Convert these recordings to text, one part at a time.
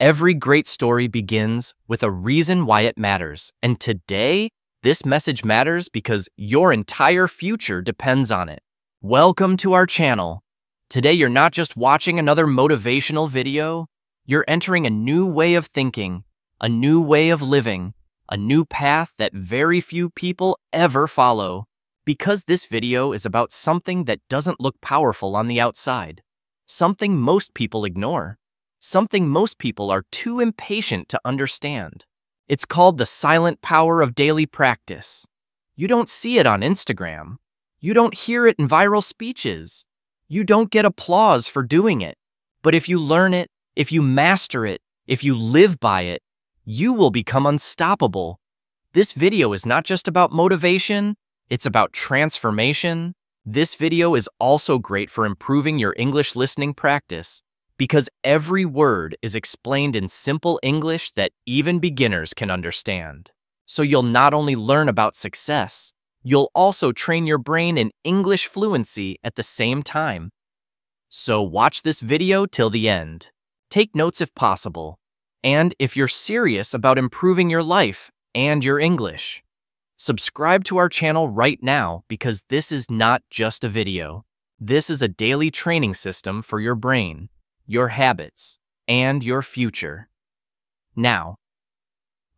Every great story begins with a reason why it matters. And today, this message matters because your entire future depends on it. Welcome to our channel. Today, you're not just watching another motivational video, you're entering a new way of thinking, a new way of living, a new path that very few people ever follow. Because this video is about something that doesn't look powerful on the outside, something most people ignore, something most people are too impatient to understand. It's called the silent power of daily practice. You don't see it on Instagram. You don't hear it in viral speeches. You don't get applause for doing it. But if you learn it, if you master it, if you live by it, you will become unstoppable. This video is not just about motivation, it's about transformation. This video is also great for improving your English listening practice because every word is explained in simple English that even beginners can understand. So you'll not only learn about success, you'll also train your brain in English fluency at the same time. So watch this video till the end. Take notes if possible. And if you're serious about improving your life and your English, subscribe to our channel right now because this is not just a video. This is a daily training system for your brain, your habits, and your future. Now,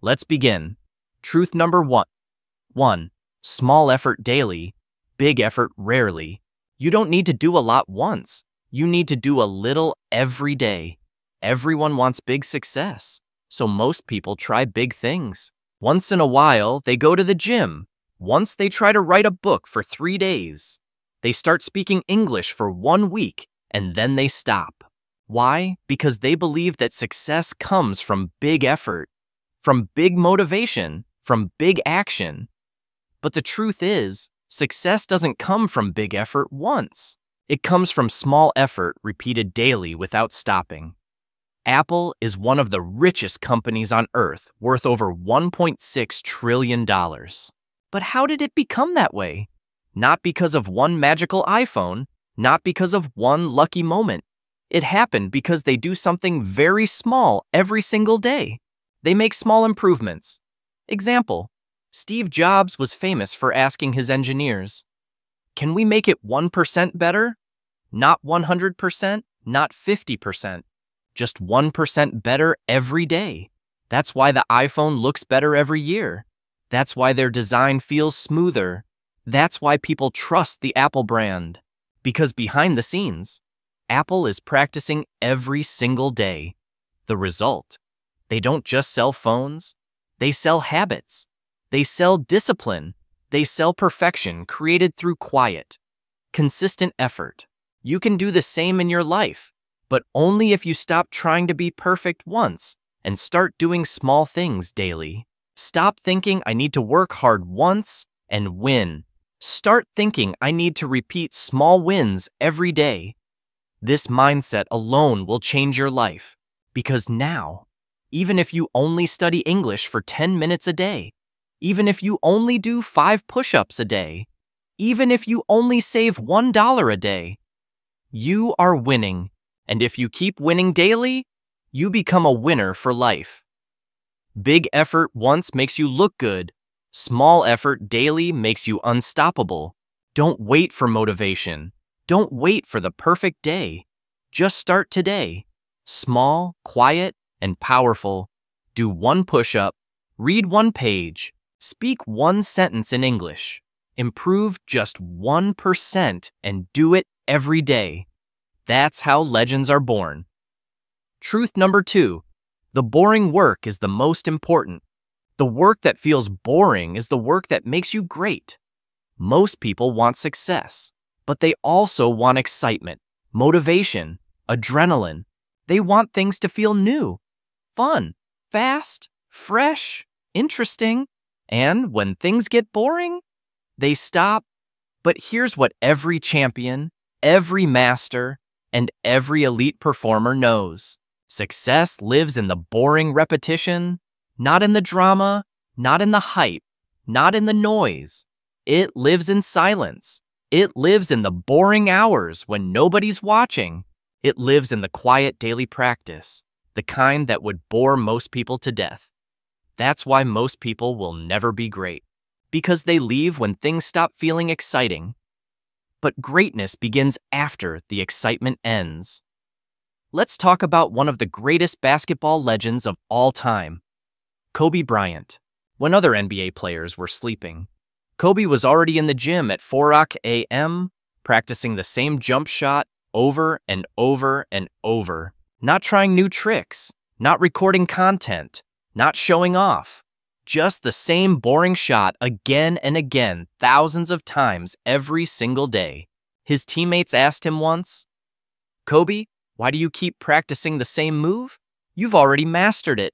let's begin. Truth number one. Small effort daily, big effort rarely. You don't need to do a lot once. You need to do a little every day. Everyone wants big success, so most people try big things. Once in a while, they go to the gym. Once they try to write a book for 3 days. They start speaking English for 1 week, and then they stop. Why? Because they believe that success comes from big effort, from big motivation, from big action. But the truth is, success doesn't come from big effort once. It comes from small effort repeated daily without stopping. Apple is one of the richest companies on Earth, worth over $1.6 trillion. But how did it become that way? Not because of one magical iPhone, not because of one lucky moment. It happened because they do something very small every single day. They make small improvements. Example, Steve Jobs was famous for asking his engineers, "Can we make it 1% better? Not 100%, not 50%. Just 1% better every day." That's why the iPhone looks better every year. That's why their design feels smoother. That's why people trust the Apple brand. Because behind the scenes, Apple is practicing every single day. The result? They don't just sell phones. They sell habits. They sell discipline. They sell perfection created through quiet, consistent effort. You can do the same in your life, but only if you stop trying to be perfect once and start doing small things daily. Stop thinking I need to work hard once and win. Start thinking I need to repeat small wins every day. This mindset alone will change your life because now, even if you only study English for 10 minutes a day, even if you only do 5 push-ups a day, even if you only save $1 a day, you are winning. And if you keep winning daily, you become a winner for life. Big effort once makes you look good. Small effort daily makes you unstoppable. Don't wait for motivation. Don't wait for the perfect day. Just start today. Small, quiet, and powerful. Do 1 push-up. Read 1 page. Speak 1 sentence in English. Improve just 1% and do it every day. That's how legends are born. Truth number 2. The boring work is the most important. The work that feels boring is the work that makes you great. Most people want success, but they also want excitement, motivation, adrenaline. They want things to feel new, fun, fast, fresh, interesting. And when things get boring, they stop. But here's what every champion, every master, and every elite performer knows. Success lives in the boring repetition, not in the drama, not in the hype, not in the noise. It lives in silence. It lives in the boring hours when nobody's watching. It lives in the quiet daily practice, the kind that would bore most people to death. That's why most people will never be great, because they leave when things stop feeling exciting. But greatness begins after the excitement ends. Let's talk about one of the greatest basketball legends of all time, Kobe Bryant. When other NBA players were sleeping, Kobe was already in the gym at 4 a.m., practicing the same jump shot over and over and over, not trying new tricks, not recording content, not showing off. Just the same boring shot again and again, thousands of times every single day. His teammates asked him once, "Kobe, why do you keep practicing the same move? You've already mastered it."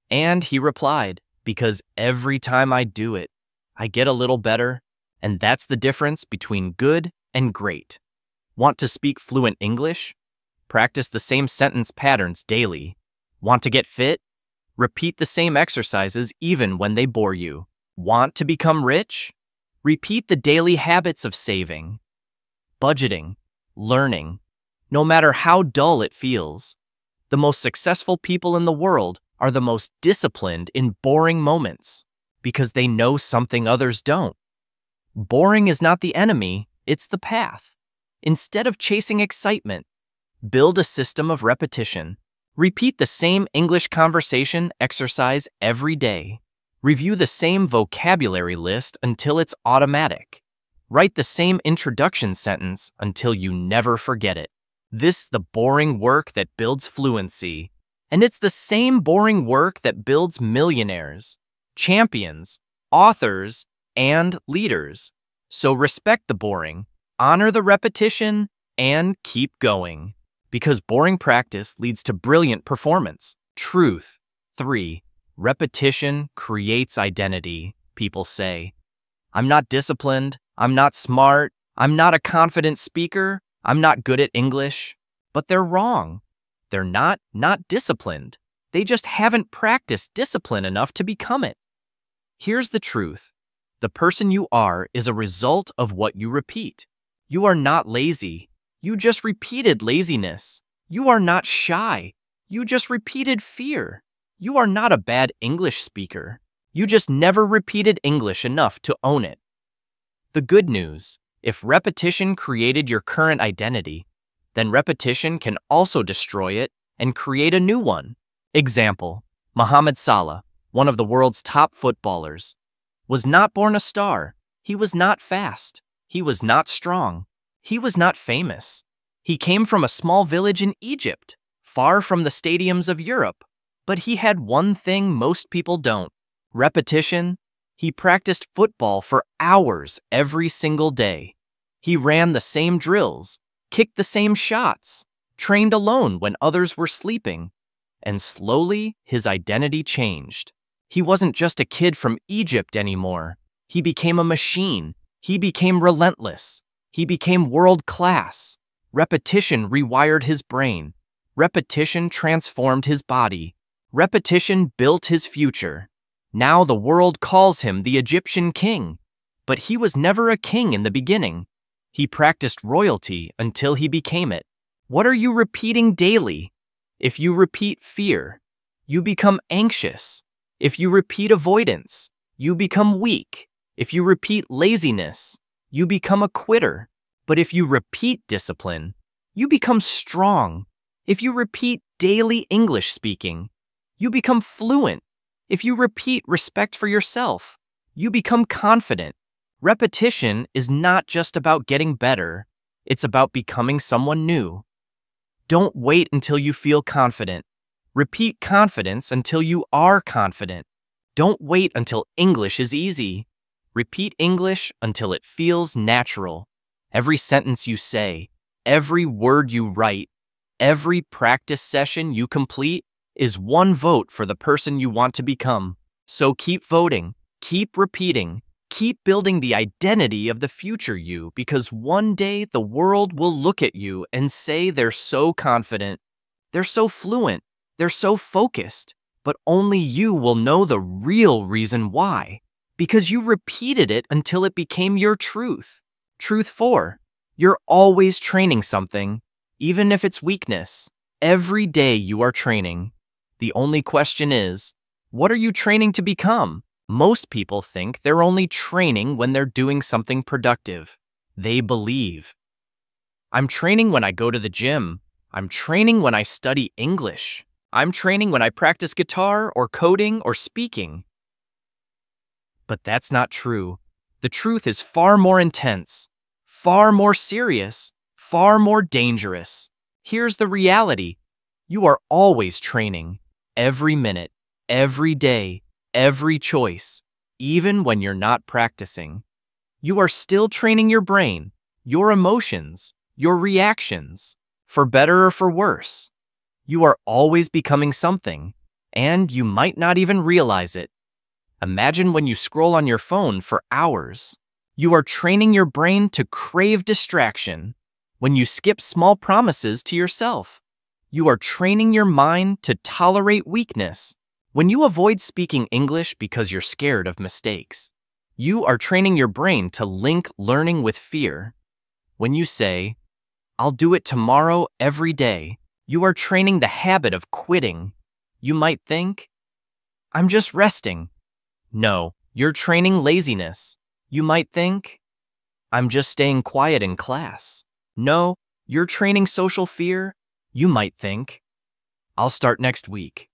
And he replied, "Because every time I do it, I get a little better, and that's the difference between good and great." Want to speak fluent English? Practice the same sentence patterns daily. Want to get fit? Repeat the same exercises even when they bore you. Want to become rich? Repeat the daily habits of saving, budgeting, learning, no matter how dull it feels. The most successful people in the world are the most disciplined in boring moments because they know something others don't. Boring is not the enemy, it's the path. Instead of chasing excitement, build a system of repetition. Repeat the same English conversation exercise every day. Review the same vocabulary list until it's automatic. Write the same introduction sentence until you never forget it. This is the boring work that builds fluency. And it's the same boring work that builds millionaires, champions, authors, and leaders. So respect the boring, honor the repetition, and keep going. Because boring practice leads to brilliant performance. Truth. 3. Repetition creates identity, people say. I'm not disciplined. I'm not smart. I'm not a confident speaker. I'm not good at English. But they're wrong. They're not disciplined. They just haven't practiced discipline enough to become it. Here's the truth. The person you are is a result of what you repeat. You are not lazy. You just repeated laziness. You are not shy. You just repeated fear. You are not a bad English speaker. You just never repeated English enough to own it. The good news, if repetition created your current identity, then repetition can also destroy it and create a new one. Example, Mohamed Salah, one of the world's top footballers, was not born a star. He was not fast. He was not strong. He was not famous. He came from a small village in Egypt, far from the stadiums of Europe. But he had one thing most people don't: repetition. He practiced football for hours every single day. He ran the same drills, kicked the same shots, trained alone when others were sleeping. And slowly, his identity changed. He wasn't just a kid from Egypt anymore. He became a machine. He became relentless. He became world-class. Repetition rewired his brain. Repetition transformed his body. Repetition built his future. Now the world calls him the Egyptian king. But he was never a king in the beginning. He practiced royalty until he became it. What are you repeating daily? If you repeat fear, you become anxious. If you repeat avoidance, you become weak. If you repeat laziness, you become a quitter. But if you repeat discipline, you become strong. If you repeat daily English speaking, you become fluent. If you repeat respect for yourself, you become confident. Repetition is not just about getting better, it's about becoming someone new. Don't wait until you feel confident. Repeat confidence until you are confident. Don't wait until English is easy. Repeat English until it feels natural. Every sentence you say, every word you write, every practice session you complete is one vote for the person you want to become. So keep voting, keep repeating, keep building the identity of the future you, because one day the world will look at you and say they're so confident, they're so fluent, they're so focused, but only you will know the real reason why, because you repeated it until it became your truth. Truth 4, you're always training something, even if it's weakness. Every day you are training. The only question is, what are you training to become? Most people think they're only training when they're doing something productive. They believe, I'm training when I go to the gym. I'm training when I study English. I'm training when I practice guitar or coding or speaking. But that's not true. The truth is far more intense, far more serious, far more dangerous. Here's the reality. You are always training. Every minute, every day, every choice, even when you're not practicing. You are still training your brain, your emotions, your reactions, for better or for worse. You are always becoming something, and you might not even realize it. Imagine when you scroll on your phone for hours. You are training your brain to crave distraction. When you skip small promises to yourself, you are training your mind to tolerate weakness. When you avoid speaking English because you're scared of mistakes, you are training your brain to link learning with fear. When you say, I'll do it tomorrow every day, you are training the habit of quitting. You might think, I'm just resting. No, you're training laziness. You might think, I'm just staying quiet in class. No, you're training social fear. You might think, I'll start next week.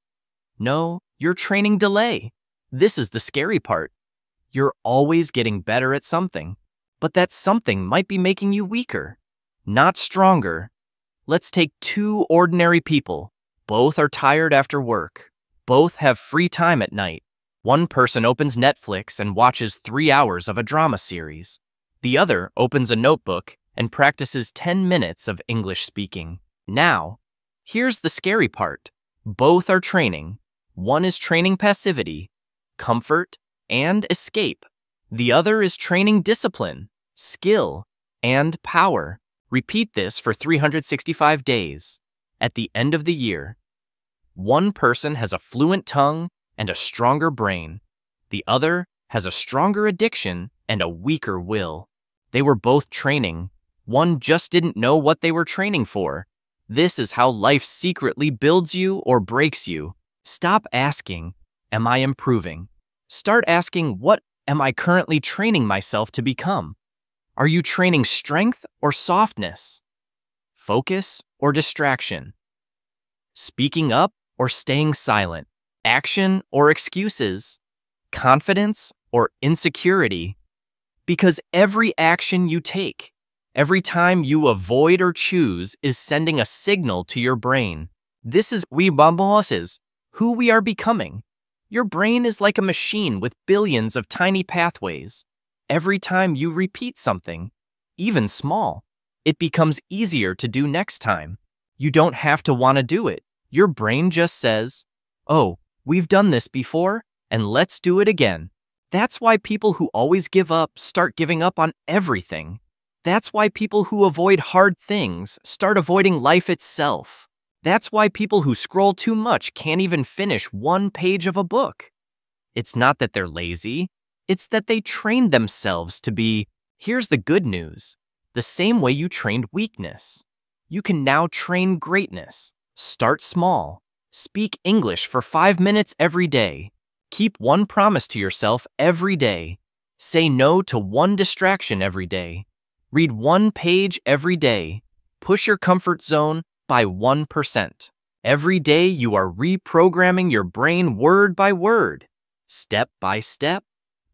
No, you're training delay. This is the scary part. You're always getting better at something, but that something might be making you weaker, not stronger. Let's take two ordinary people. Both are tired after work. Both have free time at night. One person opens Netflix and watches 3 hours of a drama series. The other opens a notebook and practices 10 minutes of English speaking. Now, here's the scary part. Both are training. One is training passivity, comfort, and escape. The other is training discipline, skill, and power. Repeat this for 365 days. At the end of the year, one person has a fluent tongue and a stronger brain. The other has a stronger addiction and a weaker will. They were both training. One just didn't know what they were training for. This is how life secretly builds you or breaks you. Stop asking, am I improving? Start asking, what am I currently training myself to become? Are you training strength or softness? Focus or distraction? Speaking up or staying silent? Action or excuses? Confidence or insecurity? Because every action you take, every time you avoid or choose, is sending a signal to your brain. This is who we are becoming. Your brain is like a machine with billions of tiny pathways. Every time you repeat something, even small, it becomes easier to do next time. You don't have to want to do it. Your brain just says, oh, we've done this before, and let's do it again. That's why people who always give up start giving up on everything. That's why people who avoid hard things start avoiding life itself. That's why people who scroll too much can't even finish one page of a book. It's not that they're lazy, it's that they trained themselves to be, here's the good news, the same way you trained weakness. You can now train greatness. Start small. Speak English for 5 minutes every day. Keep one promise to yourself every day. Say no to one distraction every day. Read one page every day. Push your comfort zone by 1%. Every day you are reprogramming your brain word by word, step by step.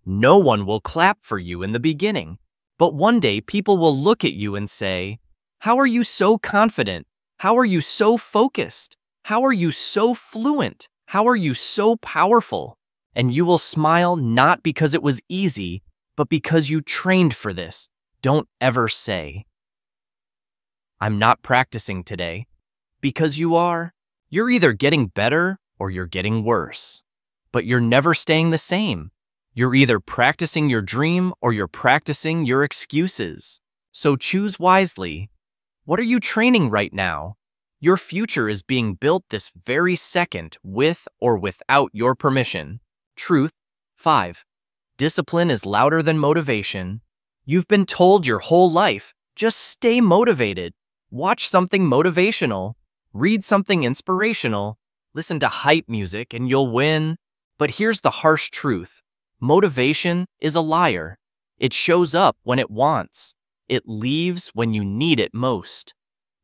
No one will clap for you in the beginning, but one day people will look at you and say, how are you so confident? How are you so focused? How are you so fluent? How are you so powerful? And you will smile not because it was easy, but because you trained for this. Don't ever say, I'm not practicing today, because you are. You're either getting better or you're getting worse, but you're never staying the same. You're either practicing your dream or you're practicing your excuses. So choose wisely. What are you training right now? Your future is being built this very second with or without your permission. Truth. 5. Discipline is louder than motivation. You've been told your whole life, just stay motivated. Watch something motivational. Read something inspirational, listen to hype music, and you'll win. But here's the harsh truth. Motivation is a liar. It shows up when it wants. It leaves when you need it most.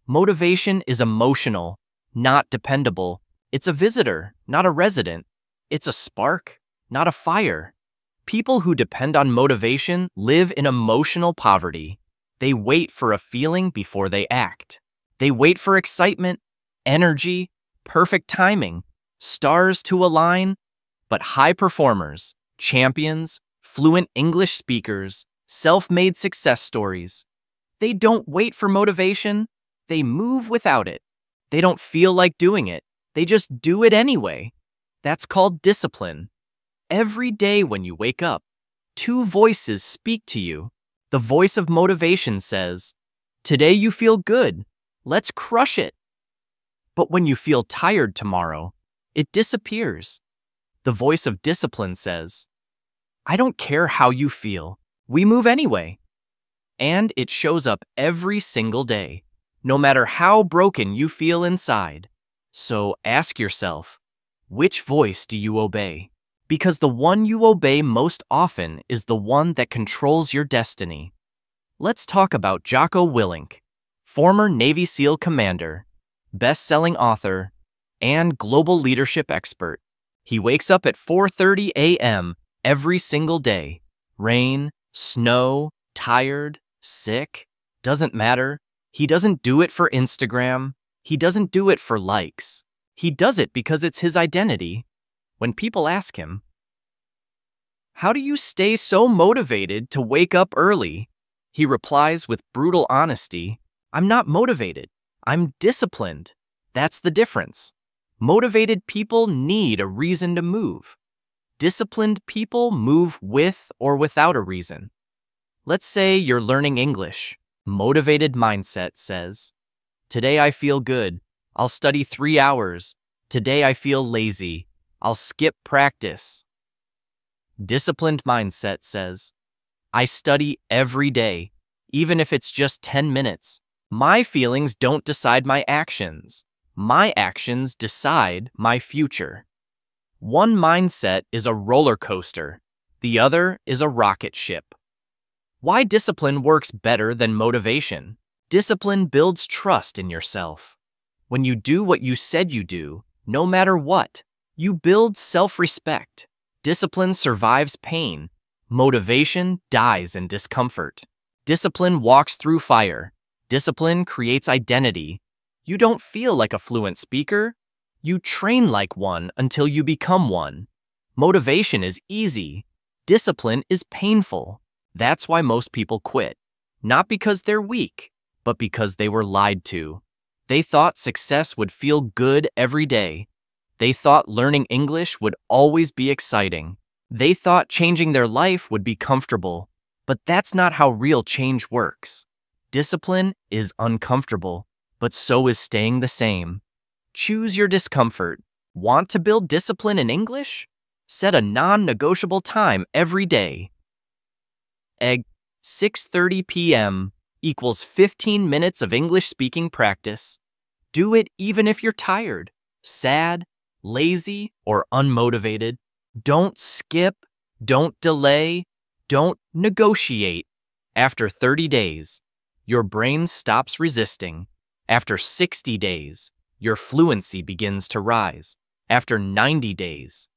Motivation is emotional, not dependable. It's a visitor, not a resident. It's a spark, not a fire. People who depend on motivation live in emotional poverty. They wait for a feeling before they act. They wait for excitement, energy, perfect timing, stars to align. But high performers, champions, fluent English speakers, self-made success stories, they don't wait for motivation. They move without it. They don't feel like doing it. They just do it anyway. That's called discipline. Every day when you wake up, two voices speak to you. The voice of motivation says, "Today you feel good. Let's crush it." But when you feel tired tomorrow, it disappears. The voice of discipline says, "I don't care how you feel. We move anyway." And it shows up every single day, no matter how broken you feel inside. So ask yourself, which voice do you obey? Because the one you obey most often is the one that controls your destiny. Let's talk about Jocko Willink, former Navy SEAL commander, best-selling author, and global leadership expert. He wakes up at 4:30 a.m. every single day. Rain, snow, tired, sick, doesn't matter. He doesn't do it for Instagram. He doesn't do it for likes. He does it because it's his identity. When people ask him, "How do you stay so motivated to wake up early?" he replies with brutal honesty, "I'm not motivated. I'm disciplined." That's the difference. Motivated people need a reason to move. Disciplined people move with or without a reason. Let's say you're learning English. Motivated mindset says, "Today I feel good. I'll study 3 hours. Today I feel lazy. I'll skip practice." Disciplined mindset says, "I study every day, even if it's just 10 minutes. My feelings don't decide my actions. My actions decide my future." One mindset is a roller coaster. The other is a rocket ship. Why discipline works better than motivation? Discipline builds trust in yourself. When you do what you said you do, no matter what, you build self-respect. Discipline survives pain. Motivation dies in discomfort. Discipline walks through fire. Discipline creates identity. You don't feel like a fluent speaker. You train like one until you become one. Motivation is easy. Discipline is painful. That's why most people quit. Not because they're weak, but because they were lied to. They thought success would feel good every day. They thought learning English would always be exciting. They thought changing their life would be comfortable. But that's not how real change works. Discipline is uncomfortable, but so is staying the same. Choose your discomfort. Want to build discipline in English? Set a non-negotiable time every day. 6:30 p.m. equals 15 minutes of English speaking practice. Do it even if you're tired, sad, lazy, or unmotivated. Don't skip, don't delay, don't negotiate. After 30 days, your brain stops resisting. After 60 days, your fluency begins to rise. After 90 days,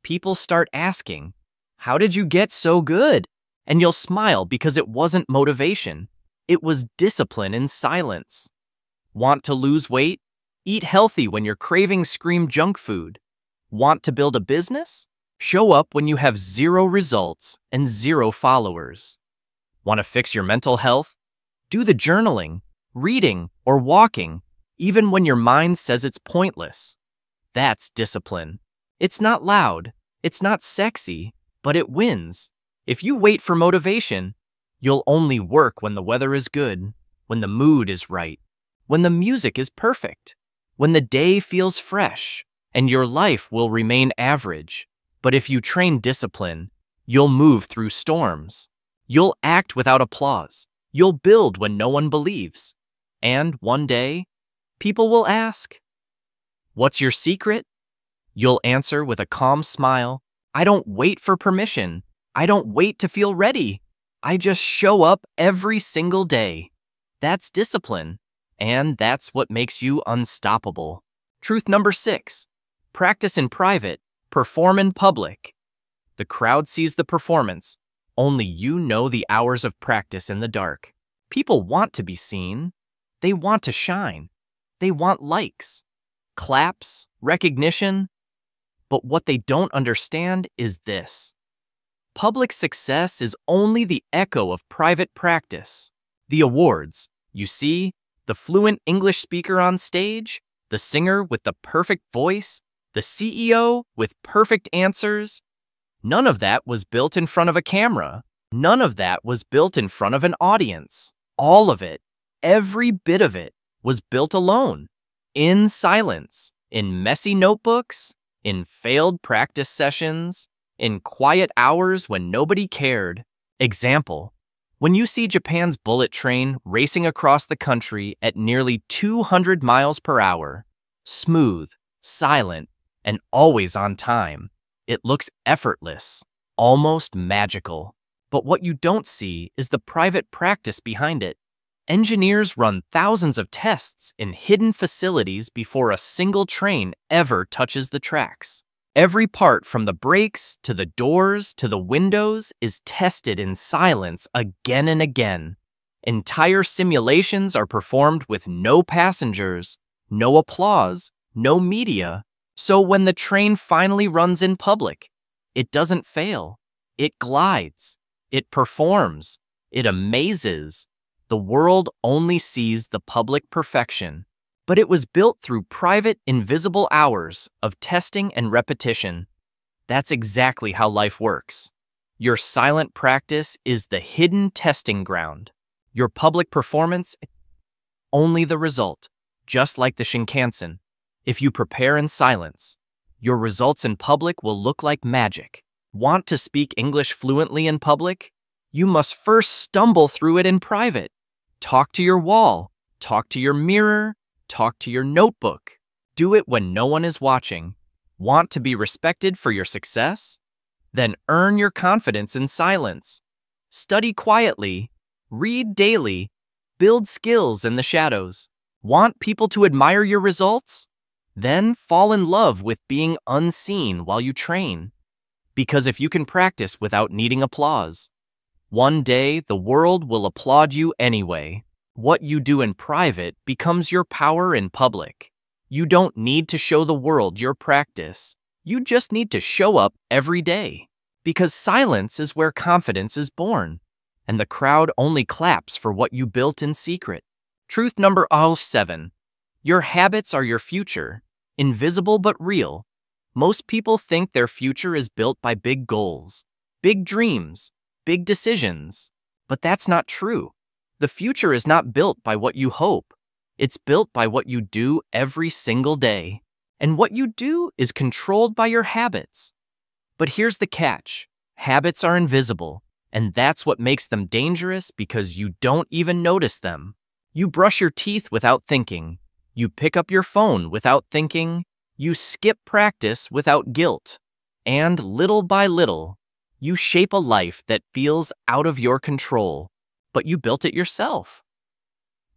people start asking, "How did you get so good?" And you'll smile because it wasn't motivation. It was discipline in silence. Want to lose weight? Eat healthy when your cravings scream junk food. Want to build a business? Show up when you have 0 results and 0 followers. Want to fix your mental health? Do the journaling, reading, or walking, even when your mind says it's pointless. That's discipline. It's not loud, it's not sexy, but it wins. If you wait for motivation, you'll only work when the weather is good, when the mood is right, when the music is perfect, when the day feels fresh, and your life will remain average. But if you train discipline, you'll move through storms. You'll act without applause. You'll build when no one believes. And one day, people will ask, What's your secret? You'll answer with a calm smile. I don't wait for permission. I don't wait to feel ready. I just show up every single day. That's discipline, and that's what makes you unstoppable. Truth number 6. Practice in private, perform in public. The crowd sees the performance. Only you know the hours of practice in the dark. People want to be seen. They want to shine. They want likes, claps, recognition. But what they don't understand is this. Public success is only the echo of private practice. The awards, you see, the fluent English speaker on stage, the singer with the perfect voice, the CEO with perfect answers. None of that was built in front of a camera. None of that was built in front of an audience. All of it, every bit of it, was built alone, in silence, in messy notebooks, in failed practice sessions, in quiet hours when nobody cared. Example, when you see Japan's bullet train racing across the country at nearly 200 miles per hour, smooth, silent, and always on time, it looks effortless, almost magical. But what you don't see is the private practice behind it. Engineers run thousands of tests in hidden facilities before a single train ever touches the tracks. Every part from the brakes to the doors to the windows is tested in silence again and again. Entire simulations are performed with no passengers, no applause, no media. So when the train finally runs in public, it doesn't fail. It glides. It performs. It amazes. The world only sees the public perfection, but it was built through private, invisible hours of testing and repetition. That's exactly how life works. Your silent practice is the hidden testing ground. Your public performance, only the result, just like the Shinkansen. If you prepare in silence, your results in public will look like magic. Want to speak English fluently in public? You must first stumble through it in private. Talk to your wall, talk to your mirror, talk to your notebook. Do it when no one is watching. Want to be respected for your success? Then earn your confidence in silence. Study quietly, read daily, build skills in the shadows. Want people to admire your results? Then fall in love with being unseen while you train. Because if you can practice without needing applause, one day the world will applaud you anyway. What you do in private becomes your power in public. You don't need to show the world your practice. You just need to show up every day. Because silence is where confidence is born, and the crowd only claps for what you built in secret. Truth number 7. Your habits are your future, invisible but real. Most people think their future is built by big goals, big dreams, big decisions. But that's not true. The future is not built by what you hope. It's built by what you do every single day. And what you do is controlled by your habits. But here's the catch. Habits are invisible, and that's what makes them dangerous because you don't even notice them. You brush your teeth without thinking. You pick up your phone without thinking. You skip practice without guilt. And little by little, you shape a life that feels out of your control, but you built it yourself.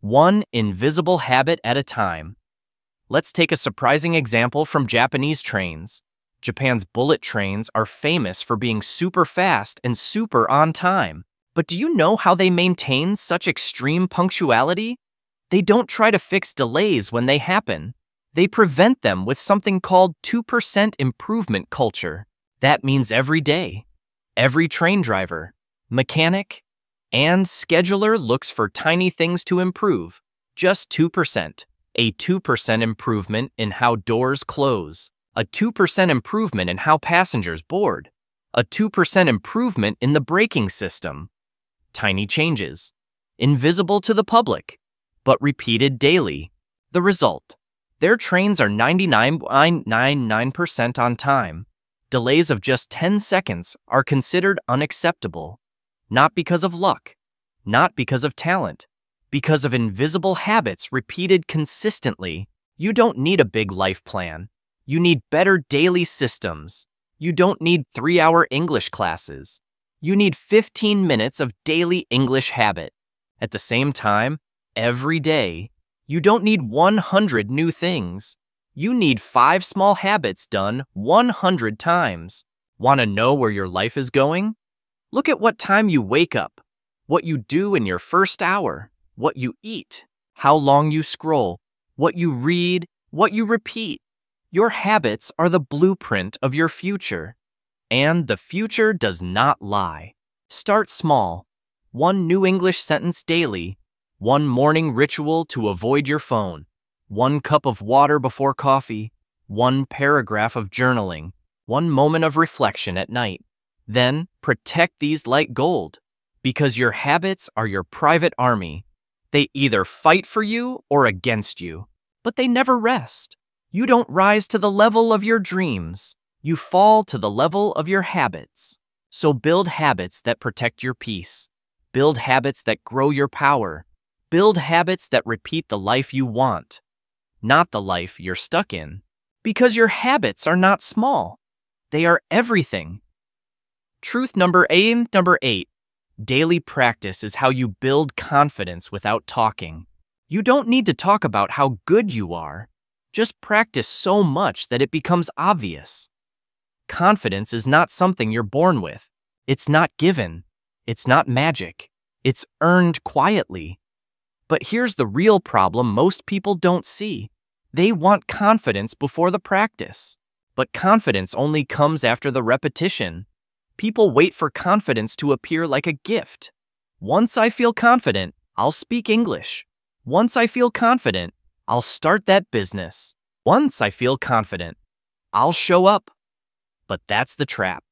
One invisible habit at a time. Let's take a surprising example from Japanese trains. Japan's bullet trains are famous for being super fast and super on time. But do you know how they maintain such extreme punctuality? They don't try to fix delays when they happen. They prevent them with something called 2% improvement culture. That means every day. Every train driver, mechanic, and scheduler looks for tiny things to improve. Just 2%. A 2% improvement in how doors close. A 2% improvement in how passengers board. A 2% improvement in the braking system. Tiny changes. Invisible to the public, but repeated daily. The result. Their trains are 99.99% on time. Delays of just 10 seconds are considered unacceptable. Not because of luck, not because of talent, because of invisible habits repeated consistently You don't need a big life plan. You need better daily systems. You don't need 3-hour English classes. You need 15 minutes of daily English habit. At the same time, every day, you don't need 100 new things. You need 5 small habits done 100 times. Want to know where your life is going? Look at what time you wake up, what you do in your first hour, what you eat, how long you scroll, what you read, what you repeat. Your habits are the blueprint of your future. And the future does not lie. Start small. 1 new English sentence daily. 1 morning ritual to avoid your phone. 1 cup of water before coffee. 1 paragraph of journaling. 1 moment of reflection at night. Then protect these like gold, because your habits are your private army. They either fight for you or against you, but they never rest. You don't rise to the level of your dreams. You fall to the level of your habits. So build habits that protect your peace. Build habits that grow your power. Build habits that repeat the life you want, not the life you're stuck in. Because your habits are not small. They are everything. Truth number 8. Daily practice is how you build confidence without talking. You don't need to talk about how good you are. Just practice so much that it becomes obvious. Confidence is not something you're born with. It's not given. It's not magic. It's earned quietly. But here's the real problem most people don't see. They want confidence before the practice. But confidence only comes after the repetition. People wait for confidence to appear like a gift. Once I feel confident, I'll speak English. Once I feel confident, I'll start that business. Once I feel confident, I'll show up. But that's the trap.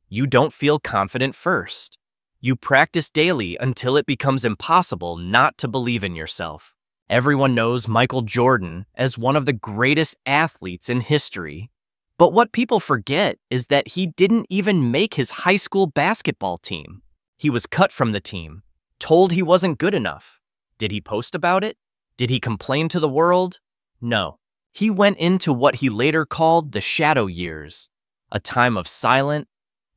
You don't feel confident first. You practice daily until it becomes impossible not to believe in yourself. Everyone knows Michael Jordan as one of the greatest athletes in history. But what people forget is that he didn't even make his high school basketball team. He was cut from the team, told he wasn't good enough. Did he post about it? Did he complain to the world? No. He went into what he later called the shadow years, a time of silent,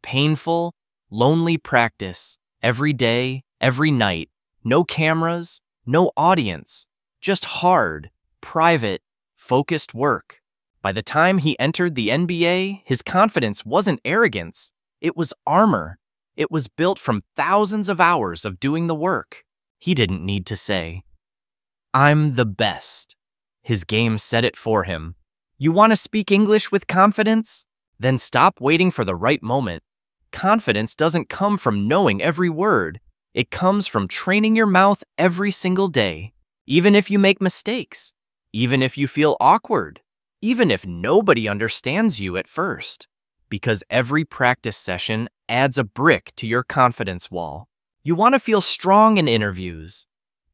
painful, lonely practice, every day, every night, no cameras, no audience, just hard, private, focused work. By the time he entered the NBA, his confidence wasn't arrogance, it was armor. It was built from thousands of hours of doing the work. He didn't need to say, "I'm the best." His game said it for him. You want to speak English with confidence? Then stop waiting for the right moment. Confidence doesn't come from knowing every word. It comes from training your mouth every single day. Even if you make mistakes. Even if you feel awkward. Even if nobody understands you at first. Because every practice session adds a brick to your confidence wall. You want to feel strong in interviews.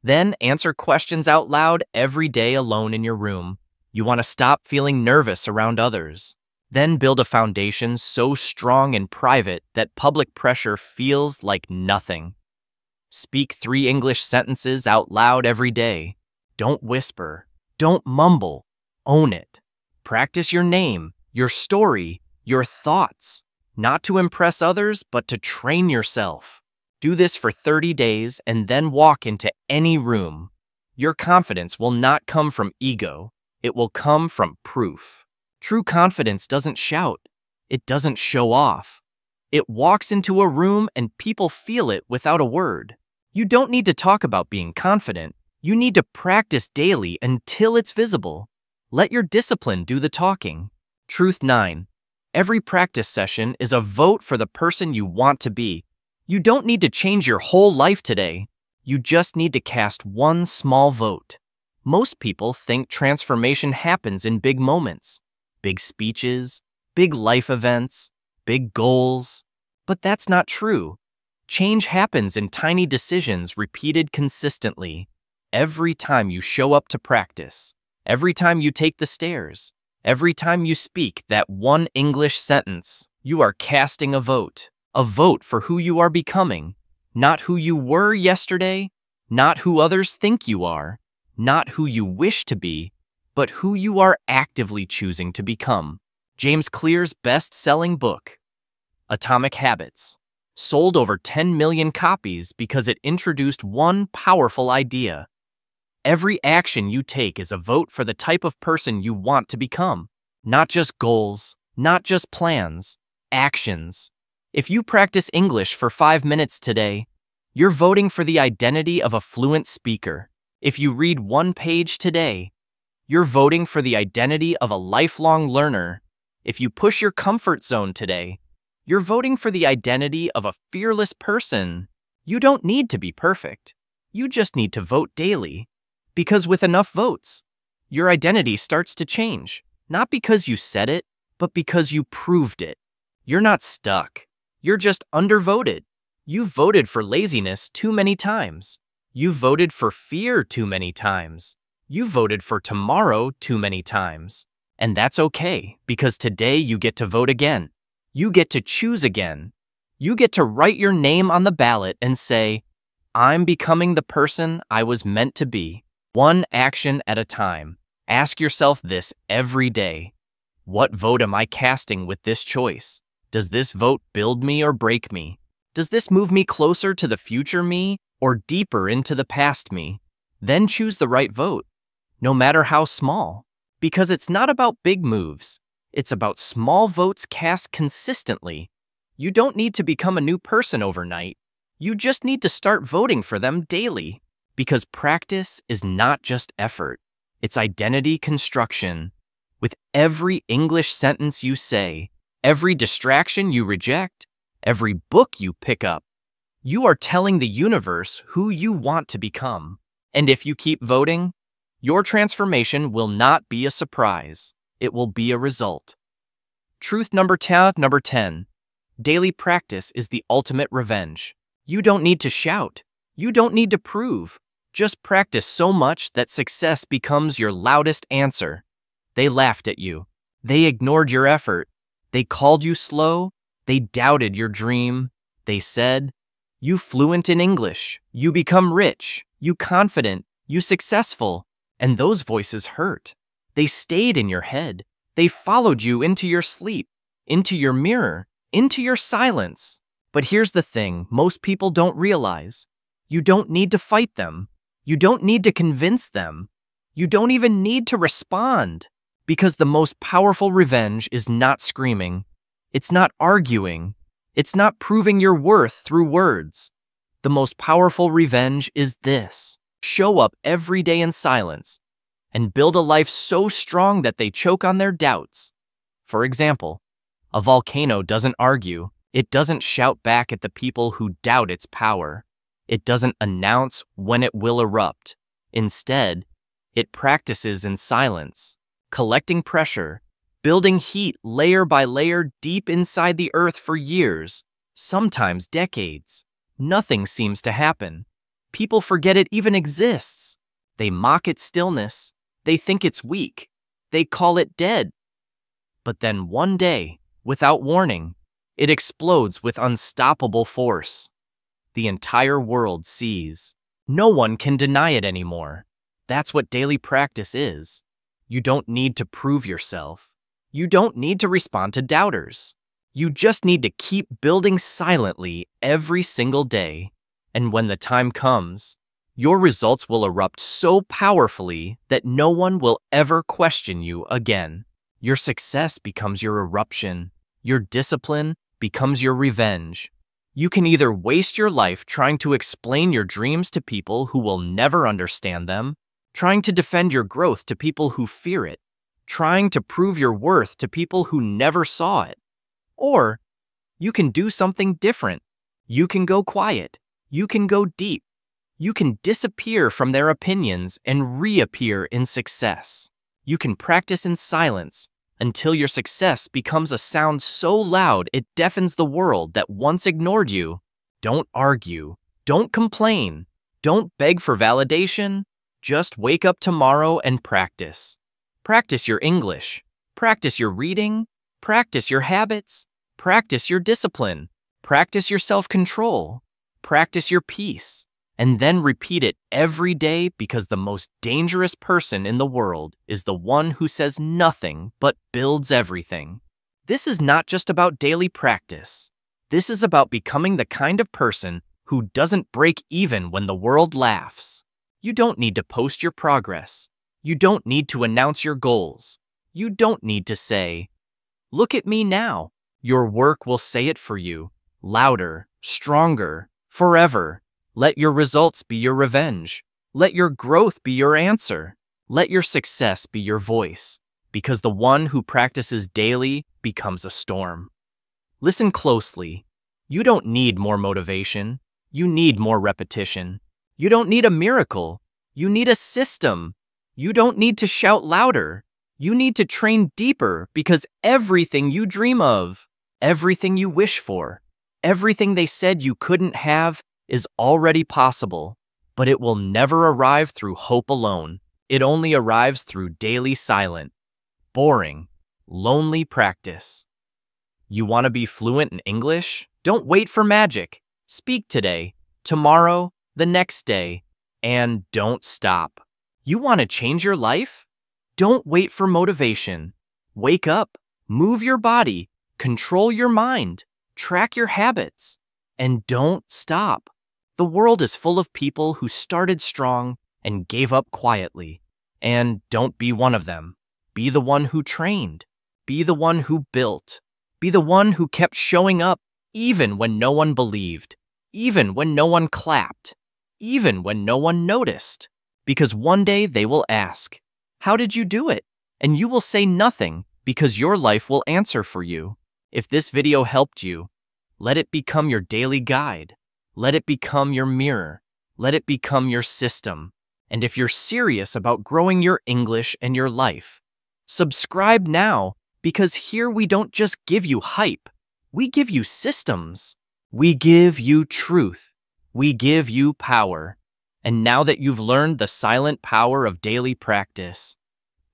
Then answer questions out loud every day alone in your room. You want to stop feeling nervous around others. Then build a foundation so strong in private that public pressure feels like nothing. Speak 3 English sentences out loud every day. Don't whisper. Don't mumble. Own it. Practice your name, your story, your thoughts. Not to impress others, but to train yourself. Do this for 30 days and then walk into any room. Your confidence will not come from ego. It will come from proof. True confidence doesn't shout. It doesn't show off. It walks into a room and people feel it without a word. You don't need to talk about being confident. You need to practice daily until it's visible. Let your discipline do the talking. Truth 9. Every practice session is a vote for the person you want to be. You don't need to change your whole life today. You just need to cast one small vote. Most people think transformation happens in big moments. Big speeches, big life events, big goals. But that's not true. Change happens in tiny decisions repeated consistently. Every time you show up to practice, every time you take the stairs, every time you speak that 1 English sentence, you are casting a vote for who you are becoming, not who you were yesterday, not who others think you are, not who you wish to be, but who you are actively choosing to become. James Clear's best-selling book, Atomic Habits, sold over 10 million copies because it introduced one powerful idea. Every action you take is a vote for the type of person you want to become. Not just goals, not just plans, actions. If you practice English for 5 minutes today, you're voting for the identity of a fluent speaker. If you read 1 page today, you're voting for the identity of a lifelong learner. If you push your comfort zone today, you're voting for the identity of a fearless person. You don't need to be perfect. You just need to vote daily. Because with enough votes, your identity starts to change. Not because you said it, but because you proved it. You're not stuck. You're just undervoted. You voted for laziness too many times. You voted for fear too many times. You voted for tomorrow too many times. And that's okay, because today you get to vote again. You get to choose again. You get to write your name on the ballot and say, I'm becoming the person I was meant to be. One action at a time. Ask yourself this every day. What vote am I casting with this choice? Does this vote build me or break me? Does this move me closer to the future me or deeper into the past me? Then choose the right vote, no matter how small. Because it's not about big moves. It's about small votes cast consistently. You don't need to become a new person overnight. You just need to start voting for them daily. Because practice is not just effort. It's identity construction. With every English sentence you say, every distraction you reject, every book you pick up, you are telling the universe who you want to become. And if you keep voting, your transformation will not be a surprise. It will be a result. Truth number 10. Daily practice is the ultimate revenge. You don't need to shout. You don't need to prove. Just practice so much that success becomes your loudest answer. They laughed at you. They ignored your effort. They called you slow. They doubted your dream. They said, you fluent in English. You become rich. You confident. You successful. And those voices hurt. They stayed in your head. They followed you into your sleep, into your mirror, into your silence. But here's the thing most people don't realize. You don't need to fight them. You don't need to convince them. You don't even need to respond. Because the most powerful revenge is not screaming. It's not arguing. It's not proving your worth through words. The most powerful revenge is this. Show up every day in silence and build a life so strong that they choke on their doubts. For example, a volcano doesn't argue. It doesn't shout back at the people who doubt its power. It doesn't announce when it will erupt. Instead, it practices in silence, collecting pressure, building heat layer by layer deep inside the earth for years, sometimes decades. Nothing seems to happen. People forget it even exists. They mock its stillness. They think it's weak. They call it dead. But then one day, without warning, it explodes with unstoppable force. The entire world sees. No one can deny it anymore. That's what daily practice is. You don't need to prove yourself. You don't need to respond to doubters. You just need to keep building silently every single day. And when the time comes, your results will erupt so powerfully that no one will ever question you again. Your success becomes your eruption. Your discipline becomes your revenge. You can either waste your life trying to explain your dreams to people who will never understand them, trying to defend your growth to people who fear it, trying to prove your worth to people who never saw it. Or you can do something different. You can go quiet. You can go deep. You can disappear from their opinions and reappear in success. You can practice in silence until your success becomes a sound so loud it deafens the world that once ignored you. Don't argue. Don't complain. Don't beg for validation. Just wake up tomorrow and practice. Practice your English. Practice your reading. Practice your habits. Practice your discipline. Practice your self-control. Practice your peace. and then repeat it every day, because the most dangerous person in the world is the one who says nothing but builds everything. This is not just about daily practice. This is about becoming the kind of person who doesn't break even when the world laughs. You don't need to post your progress. You don't need to announce your goals. You don't need to say, "Look at me now." Your work will say it for you, louder, stronger, forever. Let your results be your revenge. Let your growth be your answer. Let your success be your voice, because the one who practices daily becomes a storm. Listen closely. You don't need more motivation. You need more repetition. You don't need a miracle. You need a system. You don't need to shout louder. You need to train deeper, because everything you dream of, everything you wish for, everything they said you couldn't have is already possible. But it will never arrive through hope alone. It only arrives through daily silent, boring, lonely practice. You want to be fluent in English? Don't wait for magic. Speak today, tomorrow, the next day, and don't stop. You want to change your life? Don't wait for motivation. Wake up, move your body, control your mind, track your habits, and don't stop. The world is full of people who started strong and gave up quietly. And don't be one of them. Be the one who trained. Be the one who built. Be the one who kept showing up even when no one believed, even when no one clapped, even when no one noticed. Because one day they will ask, "How did you do it?" And you will say nothing, because your life will answer for you. If this video helped you, let it become your daily guide. Let it become your mirror. Let it become your system. And if you're serious about growing your English and your life, subscribe now, because here we don't just give you hype. We give you systems. We give you truth. We give you power. And now that you've learned the silent power of daily practice,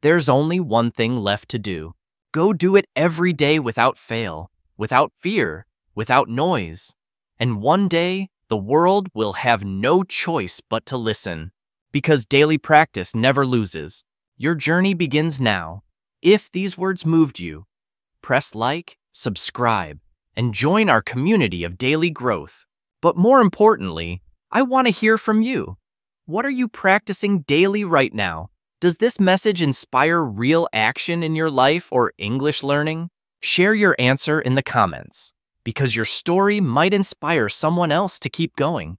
there's only one thing left to do. Go do it every day without fail, without fear, without noise. And one day, the world will have no choice but to listen. Because daily practice never loses. Your journey begins now. If these words moved you, press like, subscribe, and join our community of daily growth. But more importantly, I want to hear from you. What are you practicing daily right now? Does this message inspire real action in your life or English learning? Share your answer in the comments, because your story might inspire someone else to keep going.